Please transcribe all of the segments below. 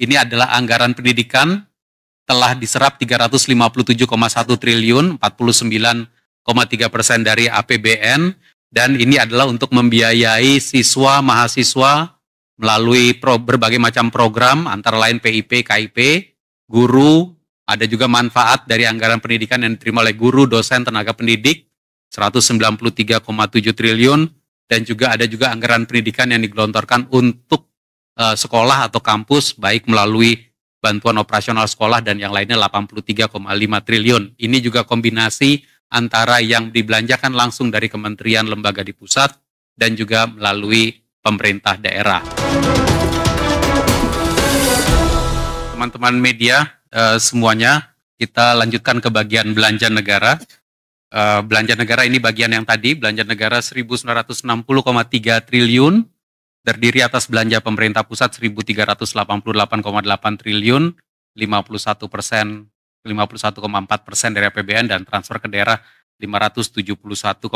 ini adalah anggaran pendidikan telah diserap 357,1 triliun, 49,3% dari APBN, dan ini adalah untuk membiayai siswa, mahasiswa melalui berbagai macam program, antara lain PIP, KIP, guru, ada juga manfaat dari anggaran pendidikan yang diterima oleh guru, dosen, tenaga pendidik, 193,7 triliun, dan juga ada juga anggaran pendidikan yang digelontorkan untuk sekolah atau kampus, baik melalui bantuan operasional sekolah dan yang lainnya 83,5 triliun. Ini juga kombinasi antara yang dibelanjakan langsung dari kementerian lembaga di pusat dan juga melalui pemerintah daerah. Teman-teman media semuanya, kita lanjutkan ke bagian belanja negara. Belanja negara ini bagian yang tadi, belanja negara 1.960,3 triliun, terdiri atas belanja pemerintah pusat 1.388,8 triliun, 51,4% dari APBN, dan transfer ke daerah 571,5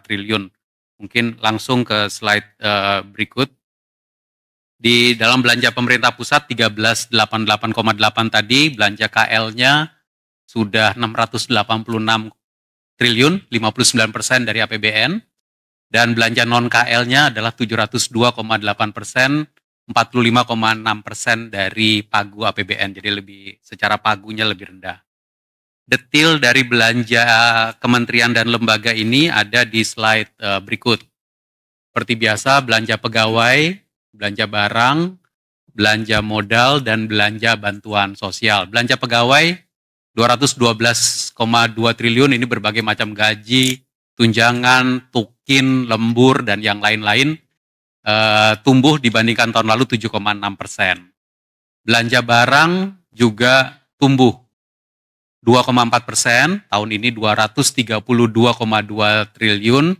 triliun. Mungkin langsung ke slide berikut. Di dalam belanja pemerintah pusat 1388,8 tadi, belanja KL-nya sudah 686 triliun, 59% dari APBN. Dan belanja non-KL-nya adalah 702,8%, 45,6% dari pagu APBN, jadi secara pagunya lebih rendah. Detail dari belanja kementerian dan lembaga ini ada di slide berikut. Seperti biasa, belanja pegawai, belanja barang, belanja modal, dan belanja bantuan sosial. Belanja pegawai 212,2 triliun, ini berbagai macam gaji, tunjangan, tukin, lembur, dan yang lain-lain, tumbuh dibandingkan tahun lalu 7,6%. Belanja barang juga tumbuh 2,4%, tahun ini 232,2 triliun,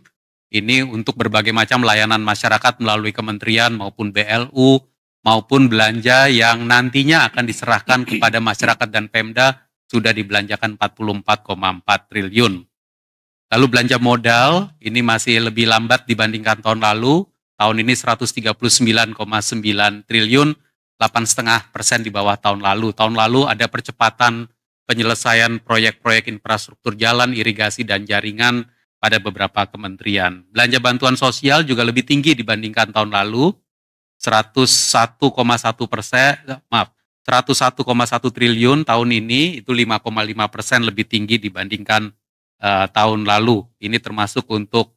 ini untuk berbagai macam layanan masyarakat melalui kementerian maupun BLU, maupun belanja yang nantinya akan diserahkan kepada masyarakat dan Pemda, sudah dibelanjakan 44,4 triliun. Lalu belanja modal, ini masih lebih lambat dibandingkan tahun lalu. Tahun ini 139,9 triliun, 8,5% di bawah tahun lalu. Tahun lalu ada percepatan penyelesaian proyek-proyek infrastruktur jalan, irigasi, dan jaringan pada beberapa kementerian. Belanja bantuan sosial juga lebih tinggi dibandingkan tahun lalu, 101,1 triliun tahun ini, itu 5,5% lebih tinggi dibandingkan tahun lalu. Ini termasuk untuk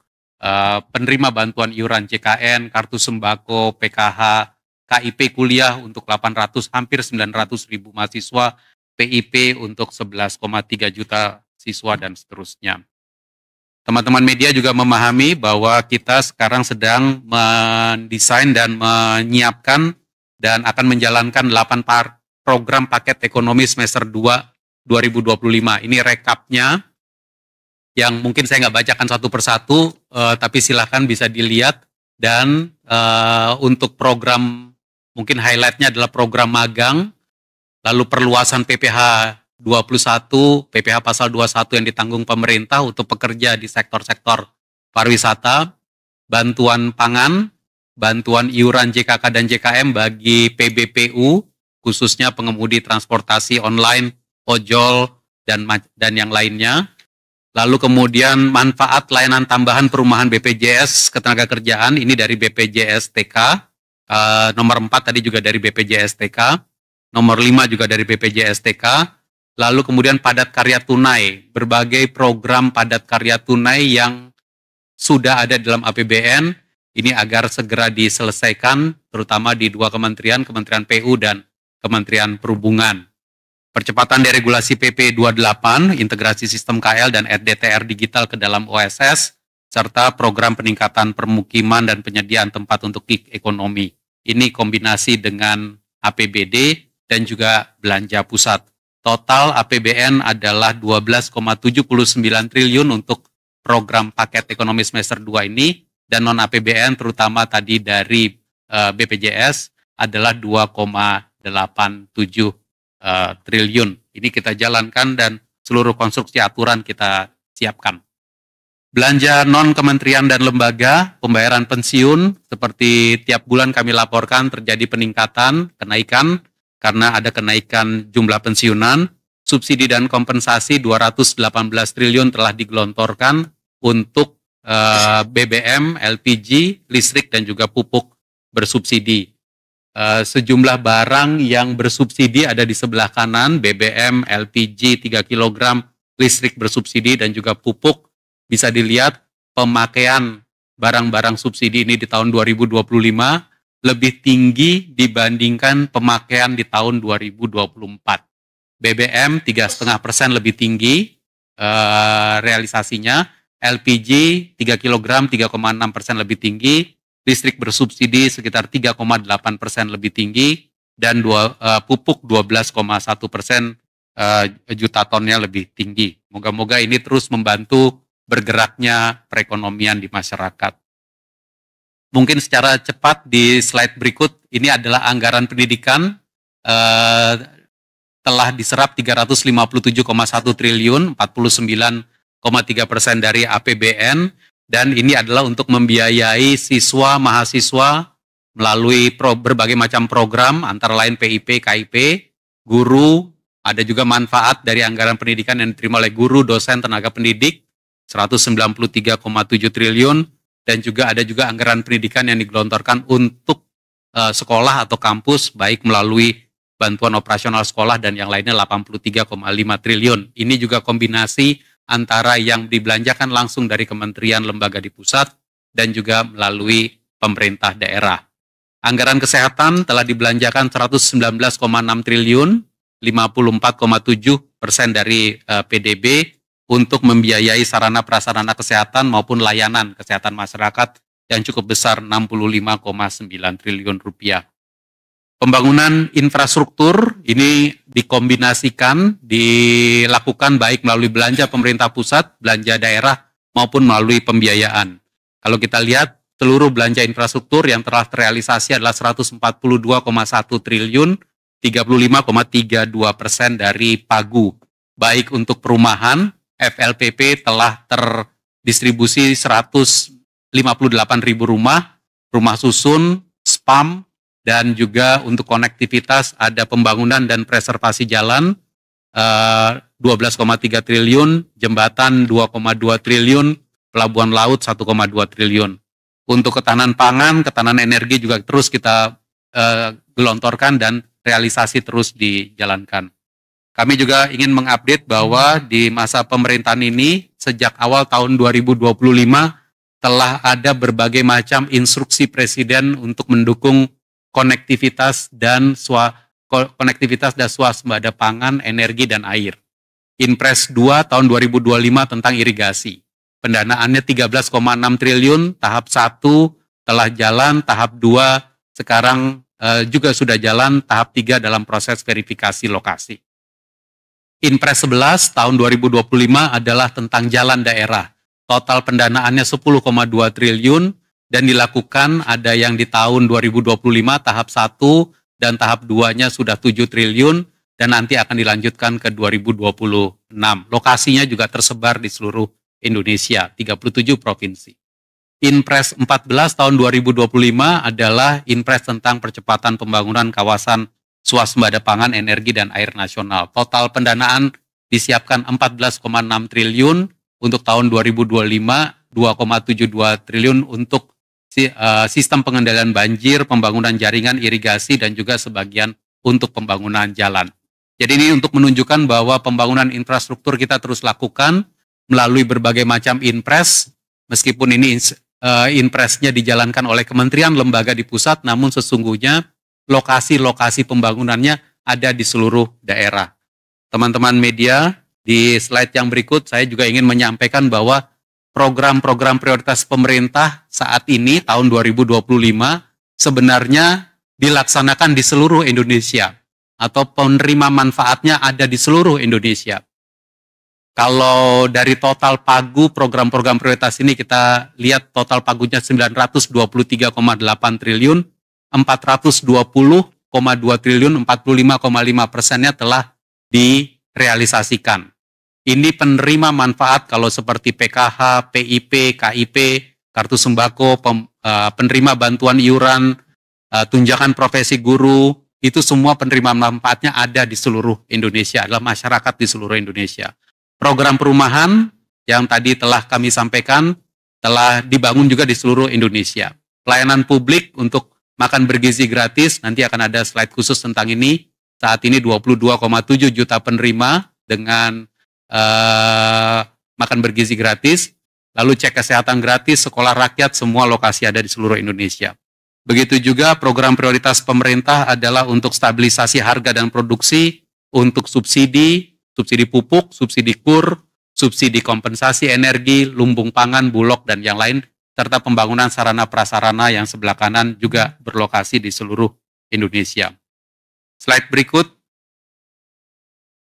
penerima bantuan iuran JKN, kartu sembako, PKH, KIP kuliah untuk hampir 900 ribu mahasiswa, PIP untuk 11,3 juta siswa, dan seterusnya. Teman-teman media juga memahami bahwa kita sekarang sedang mendesain dan menyiapkan dan akan menjalankan 8 program paket ekonomi semester 2 2025. Ini rekapnya, yang mungkin saya nggak bacakan satu persatu, tapi silahkan bisa dilihat. Dan untuk program, mungkin highlightnya adalah program magang, lalu perluasan PPh 21, PPh pasal 21 yang ditanggung pemerintah untuk pekerja di sektor-sektor pariwisata, bantuan pangan, bantuan iuran JKK dan JKM bagi PBPU, khususnya pengemudi transportasi online, ojol, dan yang lainnya. Lalu kemudian manfaat layanan tambahan perumahan BPJS Ketenagakerjaan, ini dari BPJS TK, nomor 4 tadi juga dari BPJS TK, nomor 5 juga dari BPJS TK. Lalu kemudian padat karya tunai, berbagai program padat karya tunai yang sudah ada dalam APBN, ini agar segera diselesaikan, terutama di 2 kementerian, Kementerian PU dan Kementerian Perhubungan. Percepatan deregulasi PP 28, integrasi sistem KL dan RDTR digital ke dalam OSS, serta program peningkatan permukiman dan penyediaan tempat untuk gig ekonomi. Ini kombinasi dengan APBD dan juga belanja pusat. Total APBN adalah 12,79 triliun untuk program paket ekonomi semester 2 ini, dan non-APBN terutama tadi dari BPJS adalah 2,87 triliun. Ini kita jalankan dan seluruh konstruksi aturan kita siapkan. Belanja non-kementerian dan lembaga, pembayaran pensiun, seperti tiap bulan kami laporkan terjadi peningkatan, kenaikan, karena ada kenaikan jumlah pensiunan. Subsidi dan kompensasi 218 triliun telah digelontorkan untuk BBM, LPG, listrik, dan juga pupuk bersubsidi. Sejumlah barang yang bersubsidi ada di sebelah kanan, BBM, LPG 3 kg, listrik bersubsidi, dan juga pupuk. Bisa dilihat pemakaian barang-barang subsidi ini di tahun 2025 lebih tinggi dibandingkan pemakaian di tahun 2024. BBM 3,5% lebih tinggi realisasinya, LPG 3 kg 3,6% lebih tinggi, listrik bersubsidi sekitar 3,8% lebih tinggi, dan pupuk 12,1% juta tonnya lebih tinggi. Moga-moga ini terus membantu bergeraknya perekonomian di masyarakat. Mungkin secara cepat di slide berikut, ini adalah anggaran pendidikan telah diserap 357,1 triliun, 49,3% dari APBN, dan ini adalah untuk membiayai siswa, mahasiswa melalui berbagai macam program, antara lain PIP, KIP, guru, ada juga manfaat dari anggaran pendidikan yang diterima oleh guru, dosen, tenaga pendidik, 193,7 triliun, dan juga ada juga anggaran pendidikan yang digelontorkan untuk sekolah atau kampus, baik melalui bantuan operasional sekolah dan yang lainnya 83,5 triliun. Ini juga kombinasi antara yang dibelanjakan langsung dari kementerian lembaga di pusat dan juga melalui pemerintah daerah. Anggaran kesehatan telah dibelanjakan 119,6 triliun, 54,7% dari PDB untuk membiayai sarana prasarana kesehatan maupun layanan kesehatan masyarakat yang cukup besar 65,9 triliun rupiah. Pembangunan infrastruktur ini dikombinasikan, dilakukan baik melalui belanja pemerintah pusat, belanja daerah, maupun melalui pembiayaan. Kalau kita lihat, seluruh belanja infrastruktur yang telah terrealisasi adalah 142,1 triliun, 35,32% dari PAGU. Baik untuk perumahan, FLPP telah terdistribusi 158.000 rumah, rumah susun, SPAM, dan juga untuk konektivitas ada pembangunan dan preservasi jalan 12,3 triliun, jembatan 2,2 triliun, pelabuhan laut 1,2 triliun. Untuk ketahanan pangan, ketahanan energi juga terus kita gelontorkan dan realisasi terus dijalankan. Kami juga ingin mengupdate bahwa di masa pemerintahan ini, sejak awal tahun 2025, telah ada berbagai macam instruksi Presiden untuk mendukung konektivitas dan swasembada pangan, energi, dan air. Inpres 2 tahun 2025 tentang irigasi. Pendanaannya 13,6 triliun, tahap 1 telah jalan, tahap 2 sekarang juga sudah jalan, tahap 3 dalam proses verifikasi lokasi. Inpres 11 tahun 2025 adalah tentang jalan daerah. Total pendanaannya 10,2 triliun, dan dilakukan ada yang di tahun 2025 tahap 1 dan tahap 2-nya sudah 7 triliun dan nanti akan dilanjutkan ke 2026. Lokasinya juga tersebar di seluruh Indonesia, 37 provinsi. Inpres 14 tahun 2025 adalah Inpres tentang percepatan pembangunan kawasan swasembada pangan, energi, dan air nasional. Total pendanaan disiapkan 14,6 triliun untuk tahun 2025, 2,72 triliun untuk sistem pengendalian banjir, pembangunan jaringan irigasi, dan juga sebagian untuk pembangunan jalan. Jadi ini untuk menunjukkan bahwa pembangunan infrastruktur kita terus lakukan melalui berbagai macam inpres, meskipun ini inpresnya dijalankan oleh kementerian lembaga di pusat, namun sesungguhnya lokasi-lokasi pembangunannya ada di seluruh daerah. Teman-teman media, di slide yang berikut saya juga ingin menyampaikan bahwa program-program prioritas pemerintah saat ini tahun 2025 sebenarnya dilaksanakan di seluruh Indonesia atau penerima manfaatnya ada di seluruh Indonesia. Kalau dari total pagu program-program prioritas ini kita lihat total pagunya 923,8 triliun, 420,2 triliun, 45,5%-nya telah direalisasikan. Ini penerima manfaat kalau seperti PKH, PIP, KIP, kartu sembako, penerima bantuan iuran, tunjangan profesi guru, itu semua penerima manfaatnya ada di seluruh Indonesia, adalah masyarakat di seluruh Indonesia. Program perumahan yang tadi telah kami sampaikan telah dibangun juga di seluruh Indonesia. Pelayanan publik untuk makan bergizi gratis, nanti akan ada slide khusus tentang ini. Saat ini 22,7 juta penerima dengan makan bergizi gratis, lalu cek kesehatan gratis, sekolah rakyat, semua lokasi ada di seluruh Indonesia. Begitu juga program prioritas pemerintah adalah untuk stabilisasi harga dan produksi, untuk subsidi pupuk, subsidi kur, subsidi kompensasi energi, lumbung pangan, bulog, dan yang lain, serta pembangunan sarana prasarana yang sebelah kanan juga berlokasi di seluruh Indonesia. Slide berikut.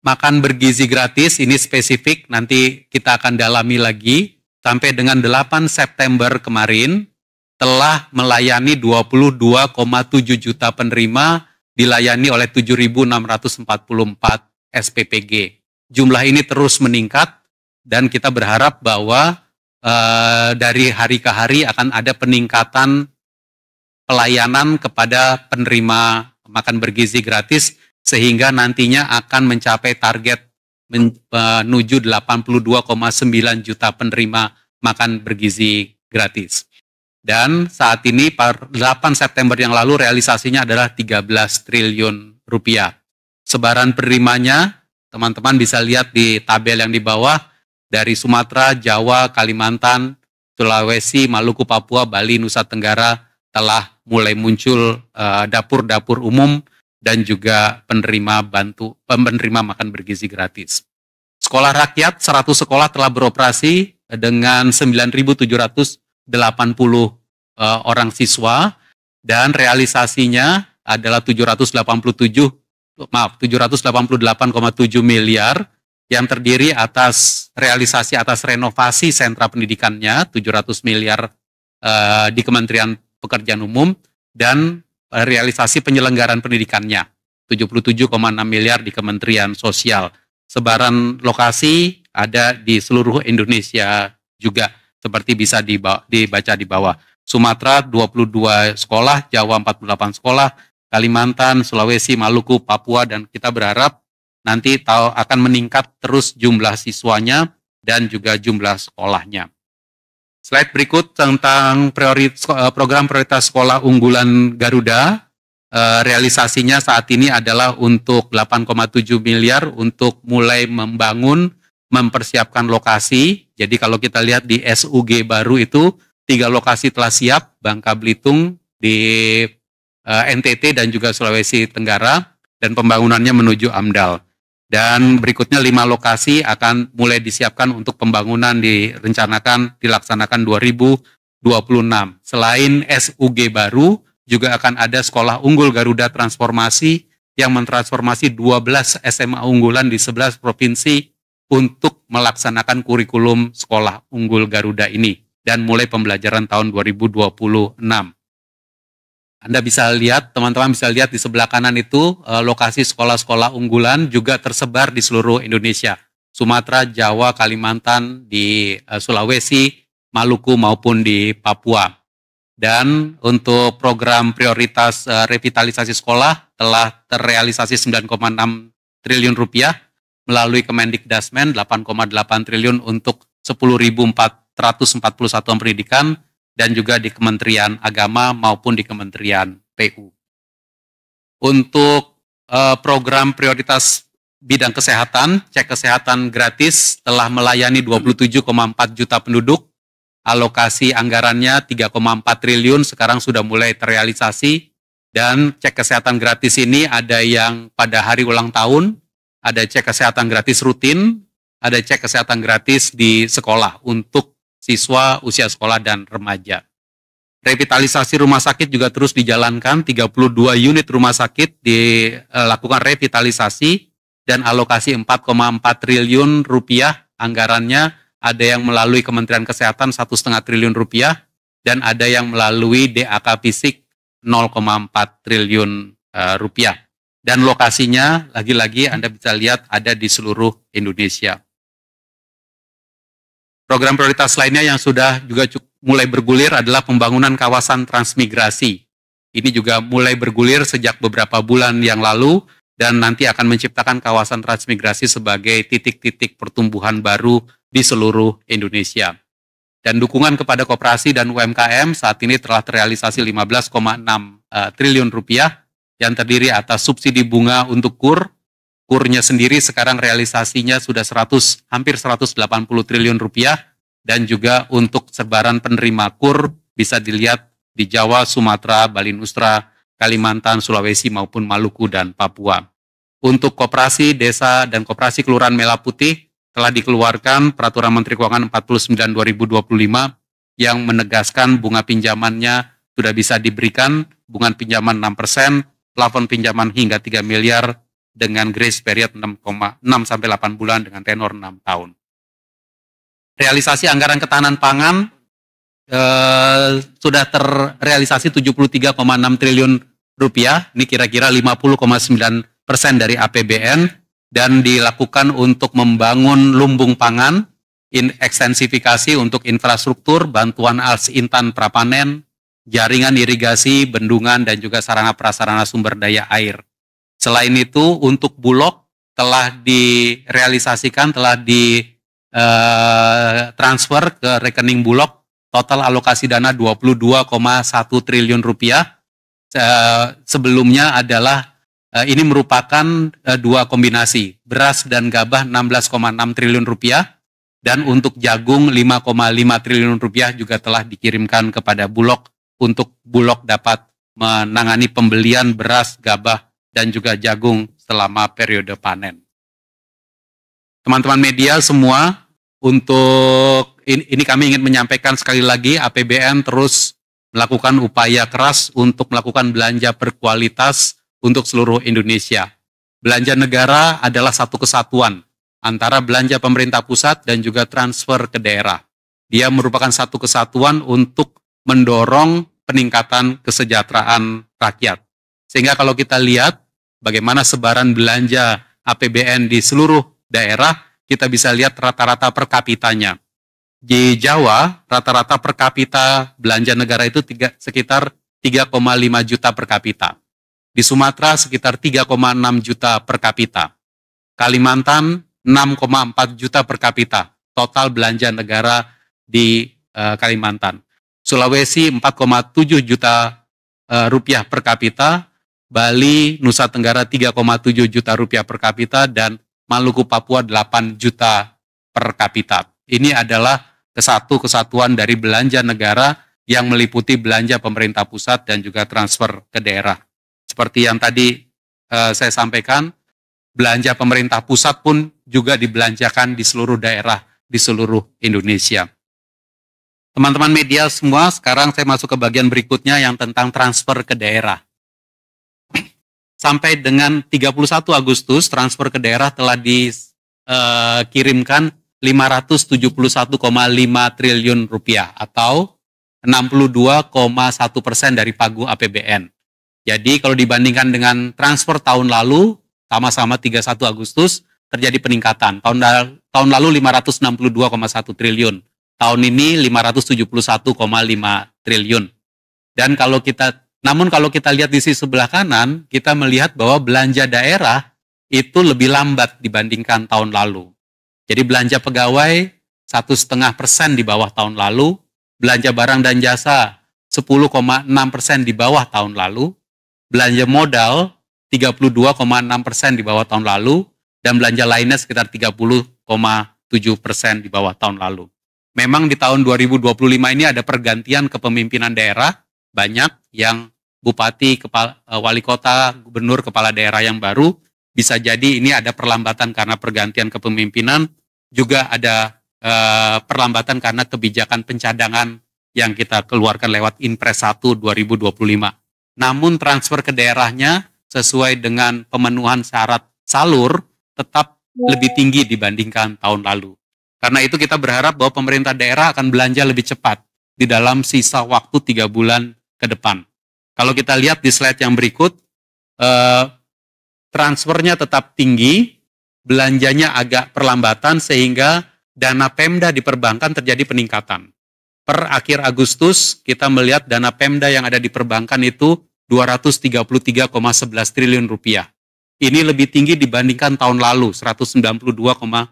Makan bergizi gratis, ini spesifik, nanti kita akan dalami lagi. Sampai dengan 8 September kemarin, telah melayani 22,7 juta penerima, dilayani oleh 7.644 SPPG. Jumlah ini terus meningkat, dan kita berharap bahwa dari hari ke hari akan ada peningkatan pelayanan kepada penerima makan bergizi gratis, sehingga nantinya akan mencapai target menuju 82,9 juta penerima makan bergizi gratis. Dan saat ini per 8 September yang lalu realisasinya adalah 13 triliun rupiah. Sebaran penerimanya, teman-teman bisa lihat di tabel yang di bawah, dari Sumatera, Jawa, Kalimantan, Sulawesi, Maluku, Papua, Bali, Nusa Tenggara telah mulai muncul dapur-dapur umum dan juga penerima makan bergizi gratis. Sekolah rakyat 100 sekolah telah beroperasi dengan 9.780 orang siswa, dan realisasinya adalah 788,7 miliar, yang terdiri atas realisasi atas renovasi sentra pendidikannya 700 miliar di Kementerian Pekerjaan Umum, dan realisasi penyelenggaraan pendidikannya 77,6 miliar di Kementerian Sosial. Sebaran lokasi ada di seluruh Indonesia juga, seperti bisa dibaca di bawah. Sumatera 22 sekolah, Jawa 48 sekolah, Kalimantan, Sulawesi, Maluku, Papua, dan kita berharap nanti akan meningkat terus jumlah siswanya dan juga jumlah sekolahnya. Slide berikut tentang program prioritas sekolah unggulan Garuda. Realisasinya saat ini adalah untuk 8,7 miliar untuk mulai mempersiapkan lokasi. Jadi kalau kita lihat di SUG baru itu, 3 lokasi telah siap, Bangka Belitung, di NTT dan juga Sulawesi Tenggara, dan pembangunannya menuju AMDAL. Dan berikutnya 5 lokasi akan mulai disiapkan untuk pembangunan dilaksanakan 2026. Selain SUG baru, juga akan ada sekolah unggul Garuda transformasi yang mentransformasi 12 SMA unggulan di 11 provinsi untuk melaksanakan kurikulum sekolah unggul Garuda ini, dan mulai pembelajaran tahun 2026. Anda bisa lihat, teman-teman bisa lihat di sebelah kanan itu lokasi sekolah-sekolah unggulan juga tersebar di seluruh Indonesia. Sumatera, Jawa, Kalimantan, di Sulawesi, Maluku maupun di Papua. Dan untuk program prioritas revitalisasi sekolah telah terrealisasi 9,6 triliun rupiah melalui Kemendikdasmen, 8,8 triliun untuk 10.441 satuan pendidikan, dan juga di Kementerian Agama maupun di Kementerian PU. Untuk program prioritas bidang kesehatan, cek kesehatan gratis telah melayani 27,4 juta penduduk, alokasi anggarannya 3,4 triliun sekarang sudah mulai terrealisasi, dan cek kesehatan gratis ini ada yang pada hari ulang tahun, ada cek kesehatan gratis rutin, ada cek kesehatan gratis di sekolah untuk siswa usia sekolah dan remaja. Revitalisasi rumah sakit juga terus dijalankan, 32 unit rumah sakit dilakukan revitalisasi dan alokasi 4,4 triliun rupiah anggarannya, ada yang melalui Kementerian Kesehatan 1,5 triliun rupiah, dan ada yang melalui DAK Fisik 0,4 triliun rupiah. Dan lokasinya, lagi-lagi Anda bisa lihat ada di seluruh Indonesia. Program prioritas lainnya yang sudah juga mulai bergulir adalah pembangunan kawasan transmigrasi. Ini juga mulai bergulir sejak beberapa bulan yang lalu dan nanti akan menciptakan kawasan transmigrasi sebagai titik-titik pertumbuhan baru di seluruh Indonesia. Dan dukungan kepada koperasi dan UMKM saat ini telah terrealisasi 15,6 triliun rupiah yang terdiri atas subsidi bunga untuk kurnya sendiri sekarang realisasinya sudah hampir 180 triliun rupiah, dan juga untuk sebaran penerima kur bisa dilihat di Jawa, Sumatera, Bali Nusra, Kalimantan, Sulawesi maupun Maluku dan Papua. Untuk koperasi desa dan koperasi kelurahan Merah Putih telah dikeluarkan Peraturan Menteri Keuangan 49/2025 yang menegaskan bunga pinjamannya sudah bisa diberikan bunga pinjaman 6%, plafon pinjaman hingga 3 miliar dengan grace period 6-8 bulan dengan tenor 6 tahun. Realisasi anggaran ketahanan pangan sudah terrealisasi 73,6 triliun rupiah, ini kira-kira 50,9% dari APBN, dan dilakukan untuk membangun lumbung pangan, ekstensifikasi untuk infrastruktur, bantuan alas intan prapanen, jaringan irigasi, bendungan, dan juga sarana prasarana sumber daya air. Selain itu, untuk Bulog telah direalisasikan, telah transfer ke rekening Bulog, total alokasi dana 22,1 triliun rupiah. Sebelumnya adalah ini merupakan dua kombinasi, beras dan gabah 16,6 triliun rupiah, dan untuk jagung 5,5 triliun rupiah juga telah dikirimkan kepada Bulog untuk Bulog dapat menangani pembelian beras, gabah, dan juga jagung selama periode panen. Teman-teman media semua, untuk ini kami ingin menyampaikan sekali lagi, APBN terus melakukan upaya keras untuk melakukan belanja berkualitas untuk seluruh Indonesia. Belanja negara adalah satu kesatuan antara belanja pemerintah pusat dan juga transfer ke daerah. Dia merupakan satu kesatuan untuk mendorong peningkatan kesejahteraan rakyat. Sehingga kalau kita lihat bagaimana sebaran belanja APBN di seluruh daerah, kita bisa lihat rata-rata per kapitanya. Di Jawa, rata-rata per kapita belanja negara itu sekitar 3,5 juta per kapita. Di Sumatera sekitar 3,6 juta per kapita. Kalimantan 6,4 juta per kapita. Total belanja negara di Kalimantan. Sulawesi 4,7 juta rupiah per kapita. Bali, Nusa Tenggara 3,7 juta rupiah per kapita, dan Maluku Papua 8 juta per kapita. Ini adalah kesatuan dari belanja negara yang meliputi belanja pemerintah pusat dan juga transfer ke daerah. Seperti yang tadi saya sampaikan, belanja pemerintah pusat pun juga dibelanjakan di seluruh daerah di seluruh Indonesia. Teman-teman media semua, sekarang saya masuk ke bagian berikutnya yang tentang transfer ke daerah. Sampai dengan 31 Agustus, transfer ke daerah telah dikirimkan 571,5 triliun rupiah atau 62,1% dari pagu APBN. Jadi kalau dibandingkan dengan transfer tahun lalu, sama-sama 31 Agustus, terjadi peningkatan. Tahun lalu 562,1 triliun. Tahun ini 571,5 triliun. Dan namun kalau kita lihat di sisi sebelah kanan, kita melihat bahwa belanja daerah itu lebih lambat dibandingkan tahun lalu. Jadi belanja pegawai 1,5% di bawah tahun lalu, belanja barang dan jasa 10,6% di bawah tahun lalu, belanja modal 32,6% di bawah tahun lalu, dan belanja lainnya sekitar 30,7% di bawah tahun lalu. Memang di tahun 2025 ini ada pergantian kepemimpinan daerah, banyak yang bupati, wali kota, gubernur, kepala daerah yang baru, bisa jadi ini ada perlambatan karena pergantian kepemimpinan, juga ada perlambatan karena kebijakan pencadangan yang kita keluarkan lewat Inpres 1 2025. Namun transfer ke daerahnya sesuai dengan pemenuhan syarat salur tetap lebih tinggi dibandingkan tahun lalu. Karena itu kita berharap bahwa pemerintah daerah akan belanja lebih cepat di dalam sisa waktu 3 bulan ke depan. Kalau kita lihat di slide yang berikut, transfernya tetap tinggi, belanjanya agak perlambatan sehingga dana Pemda di perbankan terjadi peningkatan. Per akhir Agustus kita melihat dana Pemda yang ada di perbankan itu 233,11 triliun rupiah. Ini lebih tinggi dibandingkan tahun lalu, 192,57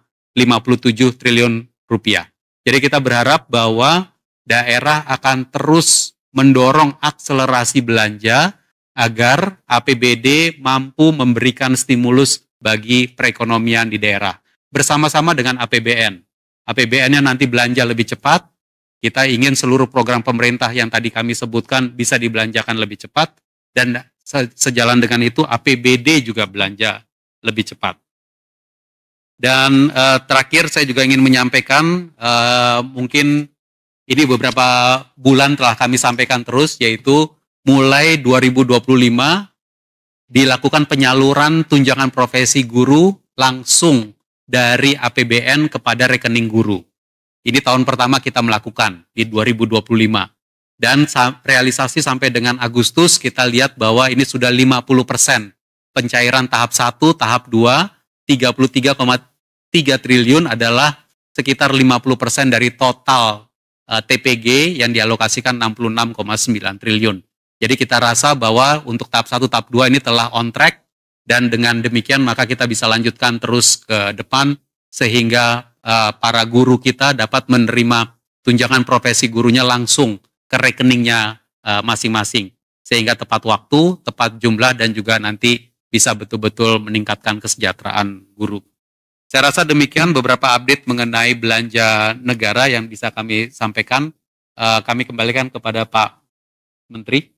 triliun rupiah. Jadi kita berharap bahwa daerah akan terus mendorong akselerasi belanja agar APBD mampu memberikan stimulus bagi perekonomian di daerah. Bersama-sama dengan APBN. APBN-nya nanti belanja lebih cepat, kita ingin seluruh program pemerintah yang tadi kami sebutkan bisa dibelanjakan lebih cepat, dan sejalan dengan itu APBD juga belanja lebih cepat. Dan terakhir saya juga ingin menyampaikan, mungkin ini beberapa bulan telah kami sampaikan terus, yaitu mulai 2025 dilakukan penyaluran tunjangan profesi guru langsung dari APBN kepada rekening guru. Ini tahun pertama kita melakukan di 2025. Dan realisasi sampai dengan Agustus kita lihat bahwa ini sudah 50% pencairan tahap 1, tahap 2, 33,3 triliun adalah sekitar 50% dari total TPG yang dialokasikan 66,9 triliun. Jadi kita rasa bahwa untuk tahap 1, tahap 2 ini telah on track, dan dengan demikian maka kita bisa lanjutkan terus ke depan sehingga para guru kita dapat menerima tunjangan profesi gurunya langsung ke rekeningnya masing-masing, sehingga tepat waktu, tepat jumlah, dan juga nanti bisa betul-betul meningkatkan kesejahteraan guru. Saya rasa demikian beberapa update mengenai belanja negara yang bisa kami sampaikan. Kami kembalikan kepada Pak Menteri.